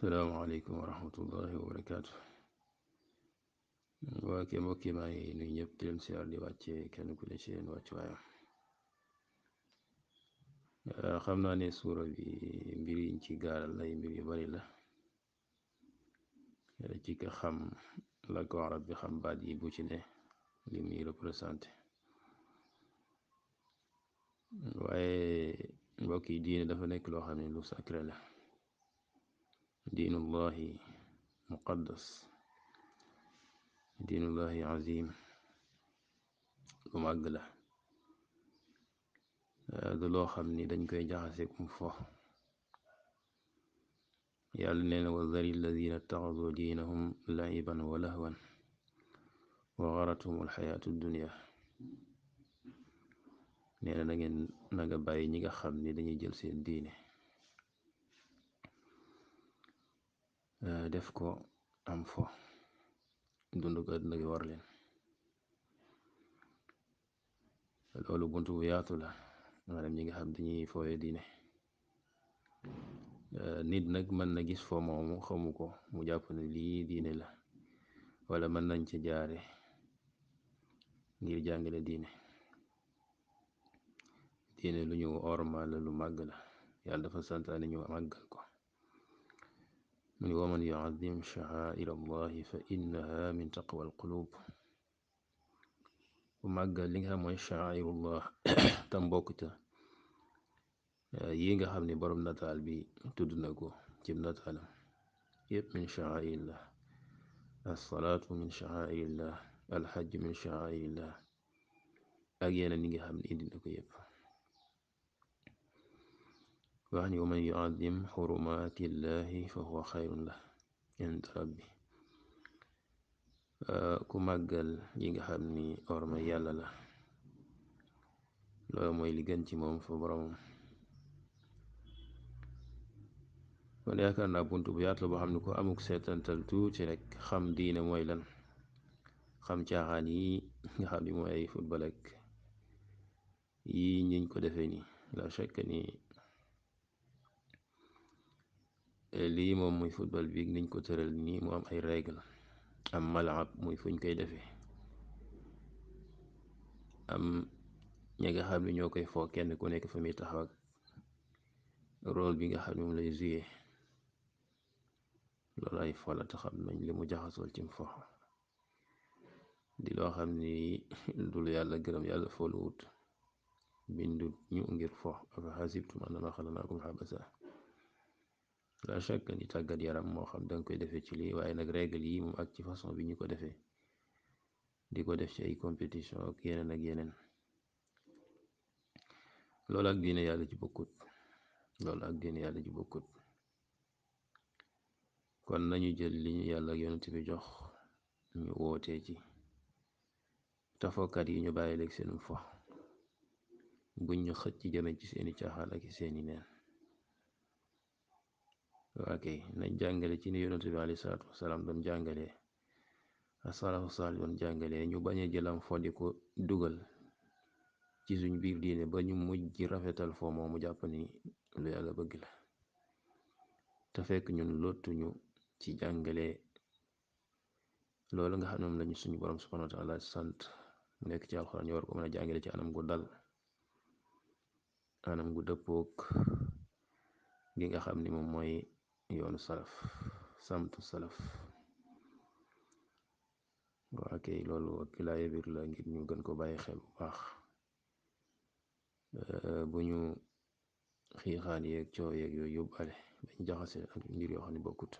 salaamaaleykum wa rahmatullahi wa barakaatu. waa ke mbokk yi maa ngi nuyu ñëpp di leen siyaar di wàcce kenn ku ne ci leen wàcc waayam. xam naa ne suura bi mbir yiñ ci gaaral ay mbir yu bari la ci ka xam la ko arab bi xam baat yi bu ci ne li muy représenté. waaye mbokk yi diine dafa nekk loo xam ne lu sacré la. diinullahi muqaddas, diinullahi azim, lu màgg la. du loo xam ni dañ koy jaxase kum fo. yàlla nee na wa zari alladina taxadu diinahum laiban wa lahwan wa garathum alxayaatu dunia. nee na na nga bàyyi ñi nga xam ni dañuy jël seen diine def ko am fo, dund ko àdduna gi war leen. loolu buntu bu yaatu la, maanaam ñi nga xam dañuy fooye diine. nit nag mën na gis fo moomu xamu ko mu jàpp ne lii diine la, wala mën nañ ci jaare ngir jàngale diine. diine lu ñu ormal la, lu màgg la. yàlla dafa santaane ñu màggal ko. mu ni waman yuazim sha'air allahi fa innaha min taqwa alqulub. bu màggal li nga xam mooy sha'airullah tam bokk ca yi nga xam ne borom nataal bi tudd na ko cim nataalam yëpp min sha'airillah. alsalaatu min sha'airillah, alxajj min sha'airillah, ak yeneen yi nga xam ne indi na ko yëpp. wax ni waman yuazim xurumatillahi fa huwa xayrun lah inda rabbi. ku màggal yi nga xam ni orma yàlla la, loolu mooy li gën ci moom fa boromam. kon yaakaar naa bunt bu yaatu la boo xam ne ko amuk seetantal tuuti rek xam diine mooy lan, xam caaxaan yi nga xam ni mooy ay football ak yi ñiñ ko defee ni la chaque ni lii moom muy football bi niñ ko tëral nii mu am ay règle, am malaab muy fuñ koy defee, am ñi nga xam ne ñoo koy foo kenn ku nekk fa muy taxaw ak rôle bi nga xam ne moom lay joué. loolu ay fola te xam nañ li mu jaxasool cim fo di loo xam ni dul yàlla gërëm. yàlla foolu wut bindu ñu ngir fo. afa xasibtum annama xalaqnaakum abasa. la chaque ni tàggat yaram moo xam danga koy defee ci lii, waaye nag règle yi moom ak ci façon bi ñu ko defee di ko def ci ay compétition ak yeneen ak yeneen, loolu ak diine yàlla ci bokkut. loolu ak diine yàlla ci bokkut. kon nañu jël li ñu yàlla ak yonent bi jox ñu wootee ci tafokat yi ñu bàyyi leeg seenum fo, buñ ñu xëcc ci jëme ci seeni caaxaan ak seeni neen. waa kay nañ jàngale ci ni yonent bi alayhi salaatu wasalaam doon jàngalee, asalafu saali doon jàngalee, ñu bañ a jëlam fo di ko dugal ci suñ biir diine ba ñu mujj rafetal fo moomu jàpp ni lu yàlla bëgg la, te fekk ñun lottuñu ci jàngale loolu nga xam ne moom lañu suñu borom subhanahu wa taala sant mu nekk ci alxuraan. ñu war ko mën a jàngale ci anam gu dal, anam gu dëppook gi nga xam ni moom mooy yoonu salaf, samtu salaf. waa kay loolu ak laaye biir la ngir ñu gën ko bàyyi xel bu baax. bu ñu xiixaan yeeg coow yeeg yooyu yóbbaale bañ jaxase ak mbir yoo xam ne bokkut.